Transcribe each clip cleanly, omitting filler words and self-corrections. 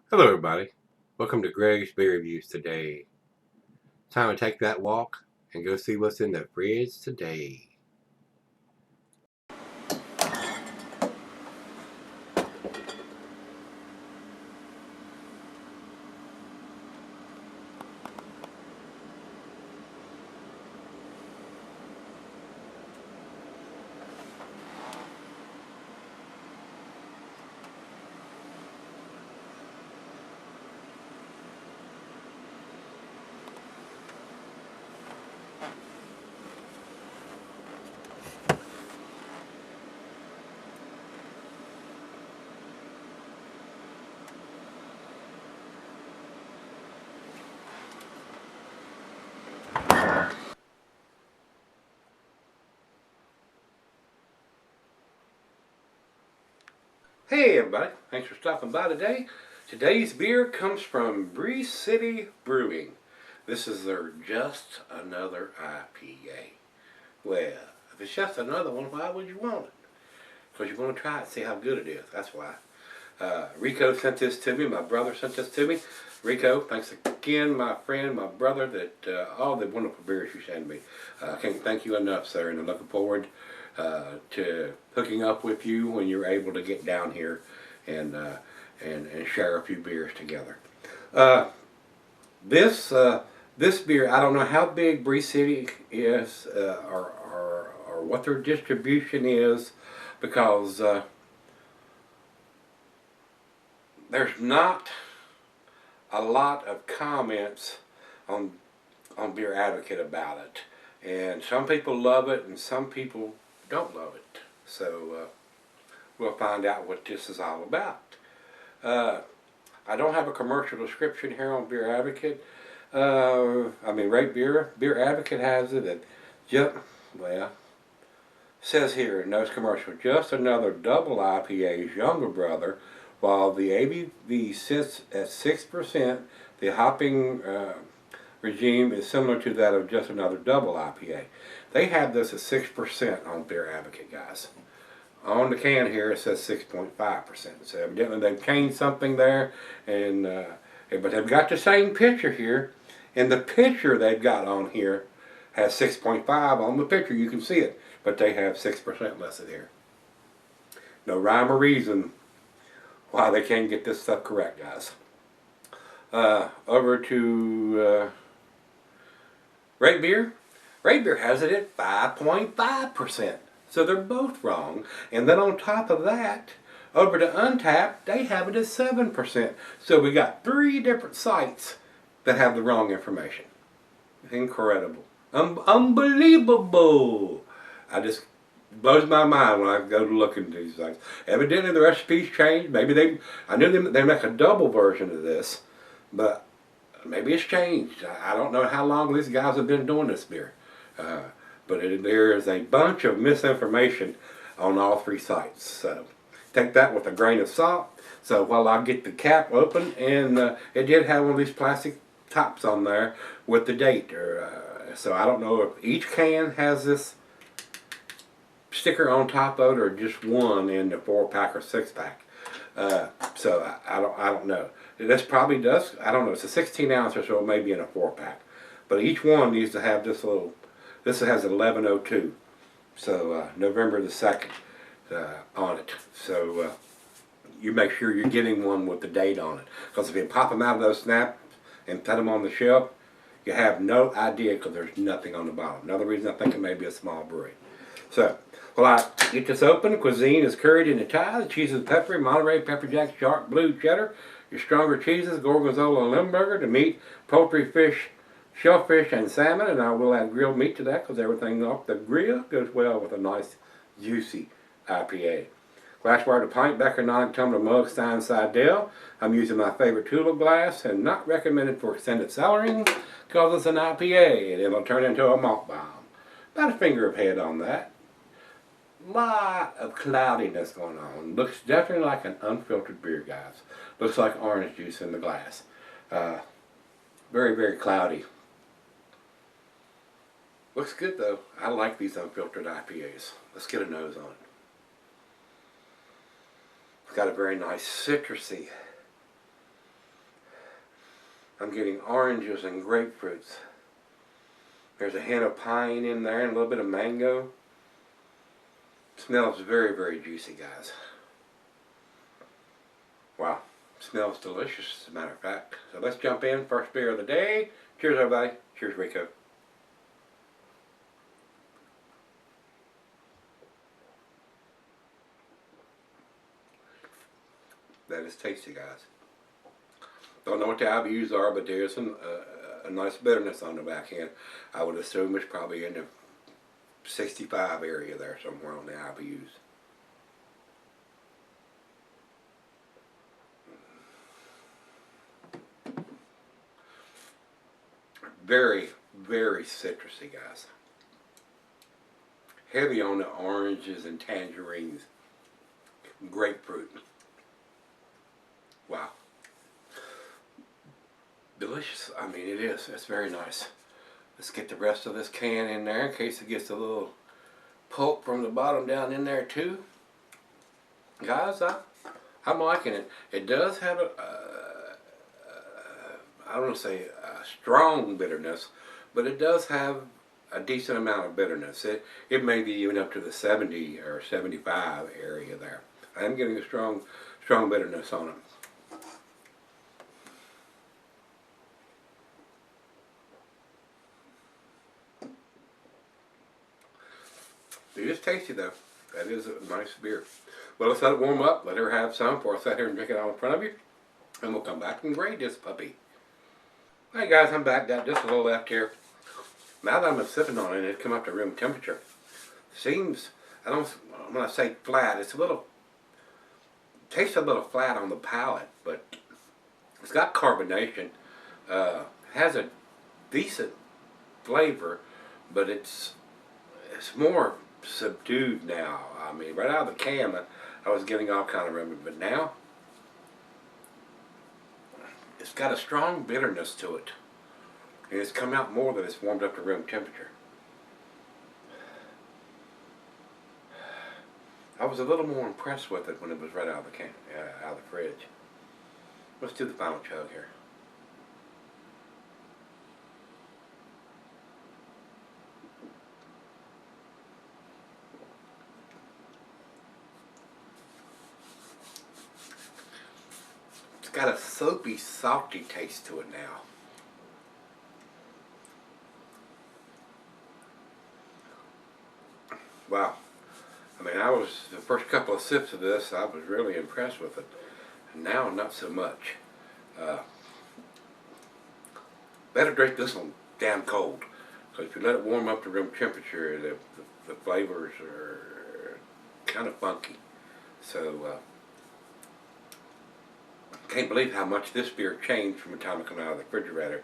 Hello everybody, welcome to Gregsbeerreviews today. Time to take that walk and go see what's in the fridge today. Hey everybody, thanks for stopping by today. Today's beer comes from Brix City Brewing. This is their Just Another IPA. Well, if it's just another one, why would you want it? Because you want to try it and see how good it is, that's why. Rico sent this to me, my brother sent this to me. Rico, thanks again, my friend, my brother, that all the wonderful beers you send me. I can't thank you enough, sir, and I'm looking forward to hooking up with you when you're able to get down here and share a few beers together. This beer, I don't know how big Brix City is or what their distribution is, because there's not a lot of comments on Beer Advocate about it, and some people love it and some people don't love it. So we'll find out what this is all about. I don't have a commercial description here on Beer Advocate. Rate Beer. Beer Advocate has it at says here, no commercial, just another double IPA's younger brother. While the ABV sits at 6%, the hopping regime is similar to that of just another double IPA. They have this at 6% on Beer Advocate, guys. On the can here it says 6.5%. So evidently they've changed something there, and but they've got the same picture here, and the picture they've got on here has 6.5 on the picture. You can see it, but they have 6% less in here. No rhyme or reason why they can't get this stuff correct, guys. Over to Rate Beer. Rate Beer has it at 5.5%. So they're both wrong. And then on top of that, over to Untapped, they have it at 7%. So we got 3 different sites that have the wrong information. Incredible. Unbelievable. Blows my mind when I go to look into these things. Evidently the recipe's changed. Maybe I knew they make a double version of this, but maybe it's changed. I don't know how long these guys have been doing this beer. But there is a bunch of misinformation on all 3 sites. So take that with a grain of salt. So while I get the cap open, and it did have one of these plastic tops on there with the date. So I don't know if each can has this sticker on top of it or just one in the 4-pack or 6-pack. So I don't know. This probably does, I don't know, it's a 16 ounce or so, maybe in a 4-pack. But each one needs to have this little, this has 1102. So November the 2nd on it. So you make sure you're getting one with the date on it. Because if you pop them out of those snaps and put them on the shelf, you have no idea because there's nothing on the bottom. Another reason I think it may be a small brewery. So, well, I get this open. Cuisine is curried in the Thai. The cheese is peppery, Monterey, pepper jack, sharp, blue, cheddar. Your stronger cheeses, gorgonzola and limburger. The meat, poultry, fish, shellfish, and salmon. And I will add grilled meat to that because everything off the grill goes well with a nice, juicy IPA. Glassware to pint, Becker 9-tumbler mug, Stein Seidel. I'm using my favorite tulip glass and not recommended for extended cellaring because it's an IPA and it'll turn into a malt bomb. About a finger of head on that. Lot of cloudiness going on. Looks definitely like an unfiltered beer, guys. Looks like orange juice in the glass. Very, very cloudy. Looks good though. I like these unfiltered IPAs. Let's get a nose on it. It's got a very nice citrusy I'm getting oranges and grapefruits. There's a hint of pine in there and a little bit of mango. Smells very, very juicy, guys. Wow, smells delicious, as a matter of fact. So let's jump in. First beer of the day. Cheers, everybody. Cheers, Rico. That is tasty, guys. Don't know what the IBUs are, but there's a nice bitterness on the back end. I would assume it's probably in the 65 area there somewhere on the IBUs. Very, very citrusy, guys. Heavy on the oranges and tangerines. Grapefruit. Wow. Delicious. I mean, it is. It's very nice. Let's get the rest of this can in there in case it gets a little pulp from the bottom down in there too. Guys, I'm liking it. It does have a, I don't want to say a strong bitterness, but it does have a decent amount of bitterness. It may be even up to the 70 or 75 area there. I am getting a strong bitterness on it. It is tasty though. That is a nice beer. Well, let's let it warm up. Let her have some before I sit here and drink it all in front of you. And we'll come back and grade this puppy. Hey guys, I'm back. Got just a little left here. Now that I'm sipping on it, it's come up to room temperature. Seems, when I say flat, it's a little, tastes a little flat on the palate, but it's got carbonation. Has a decent flavor, but it's more subdued now. I mean, right out of the can, I was getting all kind of remedy, but now it's got a strong bitterness to it, and it's come out more than it's warmed up to room temperature. I was a little more impressed with it when it was right out of the can, out of the fridge. Let's do the final chug here. Got a soapy, salty taste to it now. Wow. I mean, the first couple of sips of this, I was really impressed with it. And now, not so much. Better drink this one damn cold. Because if you let it warm up to room temperature, the flavors are kind of funky. So, can't believe how much this beer changed from the time it came out of the refrigerator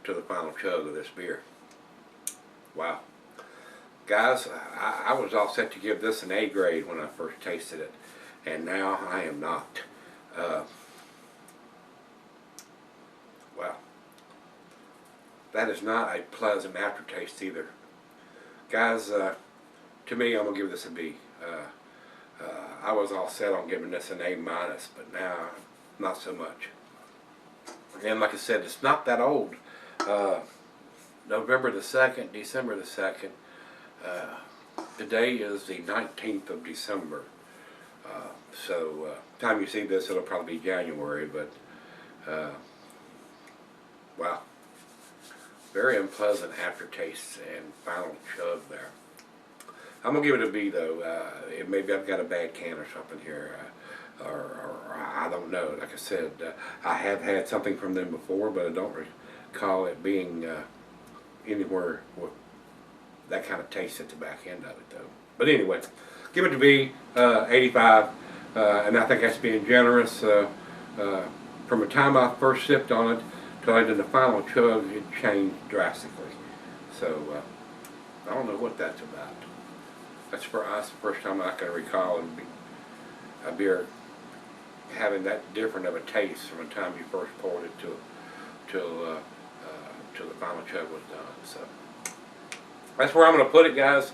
to the final chug of this beer. Wow. Guys, I was all set to give this an A grade when I first tasted it, and now I am not. Wow. That is not a pleasant aftertaste either. Guys, to me, I'm going to give this a B. I was all set on giving this an A minus, but now not so much. And like I said, it's not that old. November the 2nd, December the 2nd. Today is the 19th of December. So time you see this, it'll probably be January, but wow. Very unpleasant aftertaste and final chug there. I'm going to give it a B though. Maybe I've got a bad can or something here. Or I don't know. Like I said, I have had something from them before, but I don't recall it being anywhere with that kind of taste at the back end of it, though. But anyway, give it to B, 85, and I think that's being generous. From the time I first sipped on it till I did the final chug, it changed drastically. So I don't know what that's about. That's for us the first time I can recall a beer having that different of a taste from the time you first poured it till the final chug was done. So that's where I'm going to put it, guys.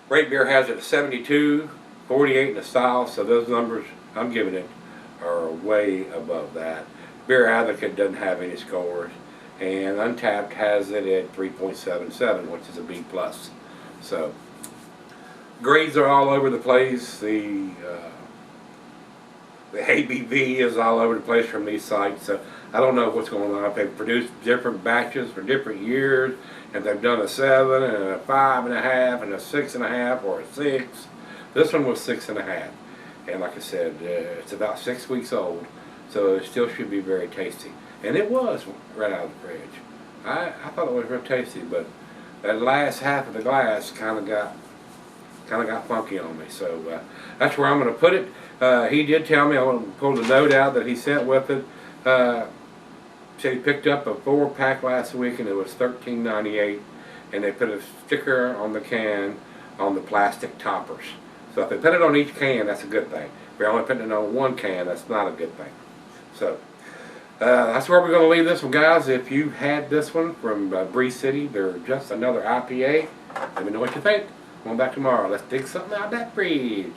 Great Beer has it at 72, 48 in the style, so those numbers I'm giving it are way above that. Beer Advocate doesn't have any scores, and Untapped has it at 3.77, which is a B+. So grades are all over the place. The ABV is all over the place from these sites. So I don't know what's going on. If they've produced different batches for different years, and they've done a 7 and a 5.5 and a 6.5 or a 6. This one was 6.5, and like I said, it's about 6 weeks old, so it still should be very tasty. And it was right out of the fridge. I thought it was real tasty, but that last half of the glass kind of got funky on me. So that's where I'm going to put it. He did tell me, I pulled a note out that he sent with it. Said he picked up a 4-pack last week and it was $13.98, and they put a sticker on the can on the plastic toppers. So if they put it on each can, that's a good thing. If they're only putting it on one can, that's not a good thing. So that's where we're going to leave this one, guys. If you had this one from Brix City, they're just another IPA. Let me know what you think. Come on back tomorrow. Let's dig something out of that fridge.